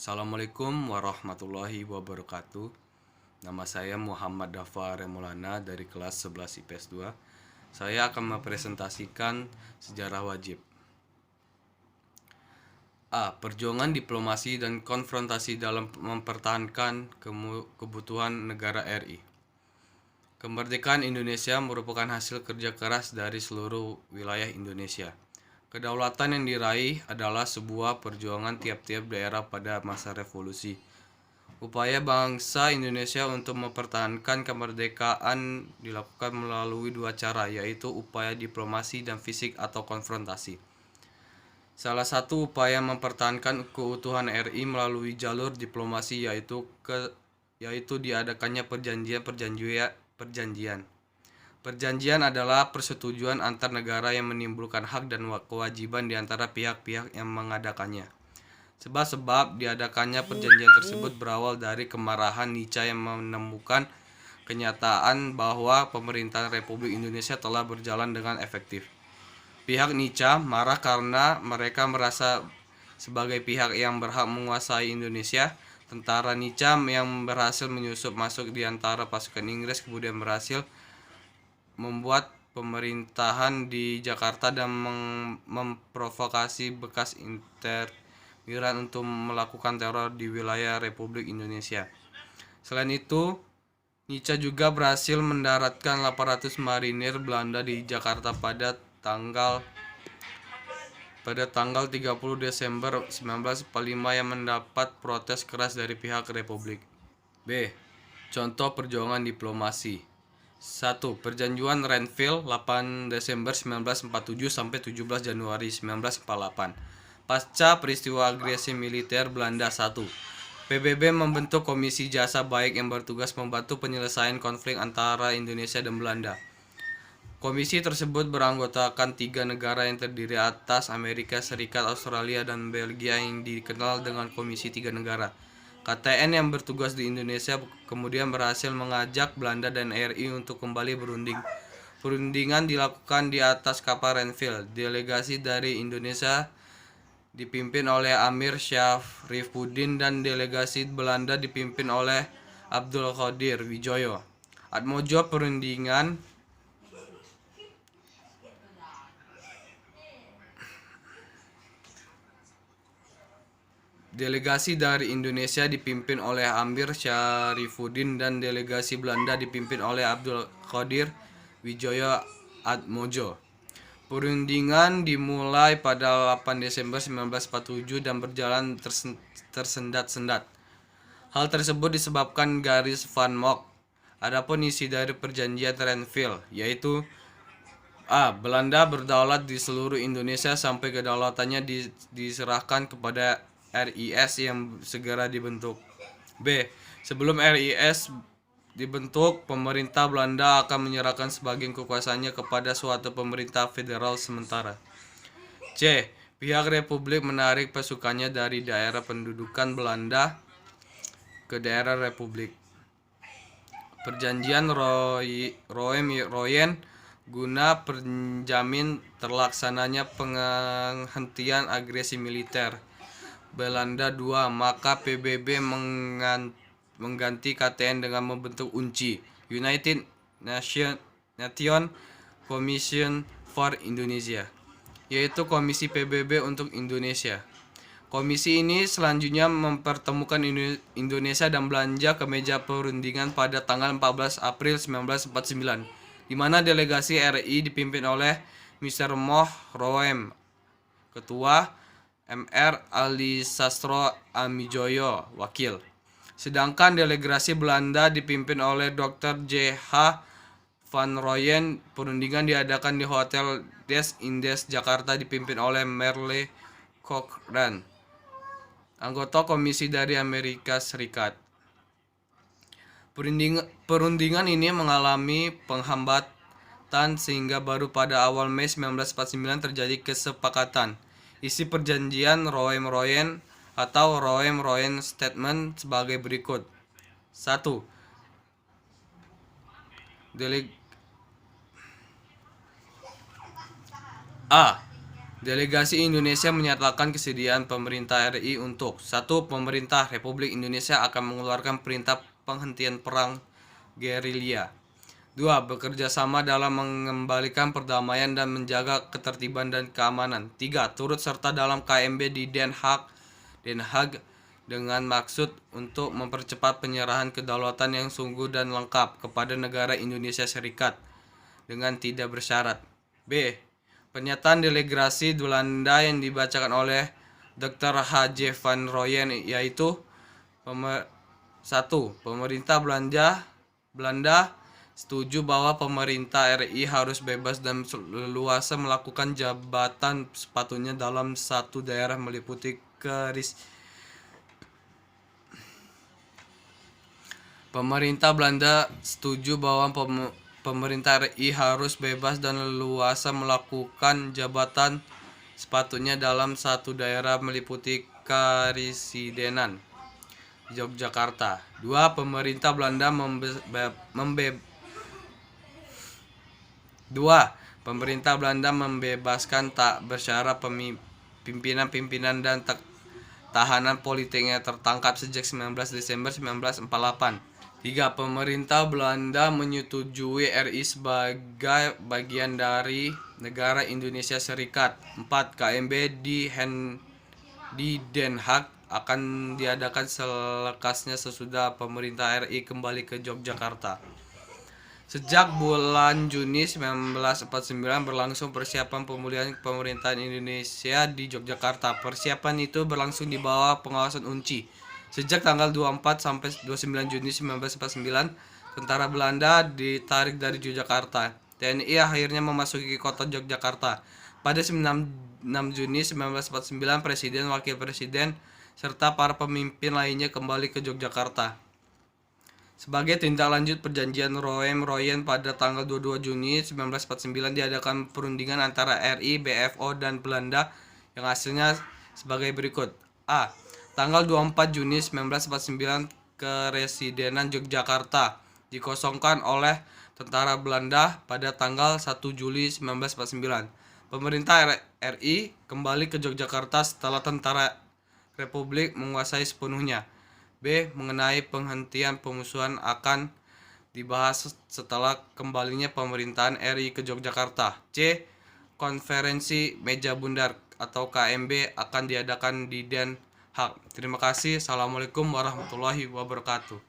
Assalamualaikum warahmatullahi wabarakatuh. Nama saya Muhammad Dafa Remulana dari kelas 11 IPS 2. Saya akan mempresentasikan sejarah wajib. A. Perjuangan diplomasi dan konfrontasi dalam mempertahankan kebutuhan negara RI. Kemerdekaan Indonesia merupakan hasil kerja keras dari seluruh wilayah Indonesia. Kedaulatan yang diraih adalah sebuah perjuangan tiap-tiap daerah pada masa revolusi. Upaya bangsa Indonesia untuk mempertahankan kemerdekaan dilakukan melalui dua cara, yaitu upaya diplomasi dan fisik atau konfrontasi. Salah satu upaya mempertahankan keutuhan RI melalui jalur diplomasi yaitu diadakannya perjanjian. Perjanjian adalah persetujuan antar negara yang menimbulkan hak dan kewajiban di antara pihak-pihak yang mengadakannya. Sebab-sebab diadakannya perjanjian tersebut berawal dari kemarahan Nica yang menemukan kenyataan bahwa pemerintahan Republik Indonesia telah berjalan dengan efektif. Pihak Nica marah karena mereka merasa sebagai pihak yang berhak menguasai Indonesia. Tentara Nica yang berhasil menyusup masuk di antara pasukan Inggris kemudian berhasil membuat pemerintahan di Jakarta dan memprovokasi bekas intermigran untuk melakukan teror di wilayah Republik Indonesia. Selain itu, Nica juga berhasil mendaratkan 800 marinir Belanda di Jakarta pada tanggal 30 Desember 1945 yang mendapat protes keras dari pihak Republik. B. Contoh perjuangan diplomasi. 1. Perjanjian Renville 8 Desember 1947 sampai 17 Januari 1948. Pasca peristiwa agresi militer Belanda. 1. PBB membentuk Komisi Jasa Baik yang bertugas membantu penyelesaian konflik antara Indonesia dan Belanda. Komisi tersebut beranggotakan 3 negara yang terdiri atas Amerika Serikat, Australia, dan Belgia yang dikenal dengan Komisi 3 Negara. KTN yang bertugas di Indonesia kemudian berhasil mengajak Belanda dan RI untuk kembali berunding. Perundingan dilakukan di atas kapal Renville. Delegasi dari Indonesia dipimpin oleh Amir Syarifuddin dan delegasi Belanda dipimpin oleh Abdul Qadir Wijoyo. Atmojo perundingan Delegasi dari Indonesia dipimpin oleh Amir Syarifuddin dan delegasi Belanda dipimpin oleh Abdul Qadir Wijoyo Atmojo. Perundingan dimulai pada 8 Desember 1947 dan berjalan tersendat-sendat. Hal tersebut disebabkan garis Van Mock. Adapun isi dari perjanjian Renville yaitu A. Belanda berdaulat di seluruh Indonesia sampai kedaulatannya diserahkan kepada RIS yang segera dibentuk. B. Sebelum RIS dibentuk, pemerintah Belanda akan menyerahkan sebagian kekuasaannya kepada suatu pemerintah federal sementara. C. Pihak Republik menarik pasukannya dari daerah pendudukan Belanda ke daerah Republik. Perjanjian Royen guna penjamin terlaksananya penghentian agresi militer Belanda 2, maka PBB mengganti KTN dengan membentuk UNCI, United Nation Commission for Indonesia, yaitu Komisi PBB untuk Indonesia. Komisi ini selanjutnya mempertemukan Indonesia dan Belanda ke meja perundingan pada tanggal 14 April 1949, di mana delegasi RI dipimpin oleh Mr. Moh Roem, Ketua, Mr. Ali Sastro Amijoyo, Wakil. Sedangkan delegasi Belanda dipimpin oleh Dr. J.H. Van Rooyen. Perundingan diadakan di Hotel Des Indes, Jakarta, dipimpin oleh Merle Cochrane, anggota komisi dari Amerika Serikat. Perundingan ini mengalami penghambatan sehingga baru pada awal Mei 1949 terjadi kesepakatan. Isi perjanjian Roem-Royen atau Roem-Royen Statement sebagai berikut. 1. A. Delegasi Indonesia menyatakan kesediaan pemerintah RI untuk 1. Pemerintah Republik Indonesia akan mengeluarkan perintah penghentian perang gerilya. 2. Bekerja sama dalam mengembalikan perdamaian dan menjaga ketertiban dan keamanan. 3. Turut serta dalam KMB di Den Haag dengan maksud untuk mempercepat penyerahan kedaulatan yang sungguh dan lengkap kepada negara Indonesia Serikat dengan tidak bersyarat. B. Pernyataan delegasi Belanda yang dibacakan oleh Dr. H.J. van Rooyen yaitu 1. Pemerintah Belanda setuju bahwa pemerintah RI harus bebas dan leluasa melakukan jabatan sepatunya dalam satu daerah meliputi Pemerintah Belanda setuju bahwa pemerintah RI harus bebas dan leluasa melakukan jabatan sepatunya dalam satu daerah meliputi Karisidenan, Yogyakarta. 2. Pemerintah Belanda membebaskan tak bersyarat pimpinan-pimpinan dan tahanan politiknya tertangkap sejak 19 Desember 1948. 3. Pemerintah Belanda menyetujui RI sebagai bagian dari negara Indonesia Serikat. 4. KMB di Den Haag akan diadakan selekasnya sesudah pemerintah RI kembali ke Yogyakarta. Sejak bulan Juni 1949 berlangsung persiapan pemulihan pemerintahan Indonesia di Yogyakarta. Persiapan itu berlangsung di bawah pengawasan UNCI. Sejak tanggal 24 sampai 29 Juni 1949, tentara Belanda ditarik dari Yogyakarta. TNI akhirnya memasuki kota Yogyakarta. Pada 6 Juni 1949, Presiden, Wakil Presiden, serta para pemimpin lainnya kembali ke Yogyakarta. Sebagai tindak lanjut perjanjian Rooyen pada tanggal 22 Juni 1949 diadakan perundingan antara RI, BFO, dan Belanda yang hasilnya sebagai berikut. A. Tanggal 24 Juni 1949 Keresidenan Yogyakarta dikosongkan oleh tentara Belanda pada tanggal 1 Juli 1949. Pemerintah RI kembali ke Yogyakarta setelah tentara Republik menguasai sepenuhnya. B. Mengenai penghentian pemusuhan akan dibahas setelah kembalinya pemerintahan RI ke Yogyakarta. C. Konferensi Meja Bundar atau KMB akan diadakan di Den Haag. Terima kasih. Assalamualaikum warahmatullahi wabarakatuh.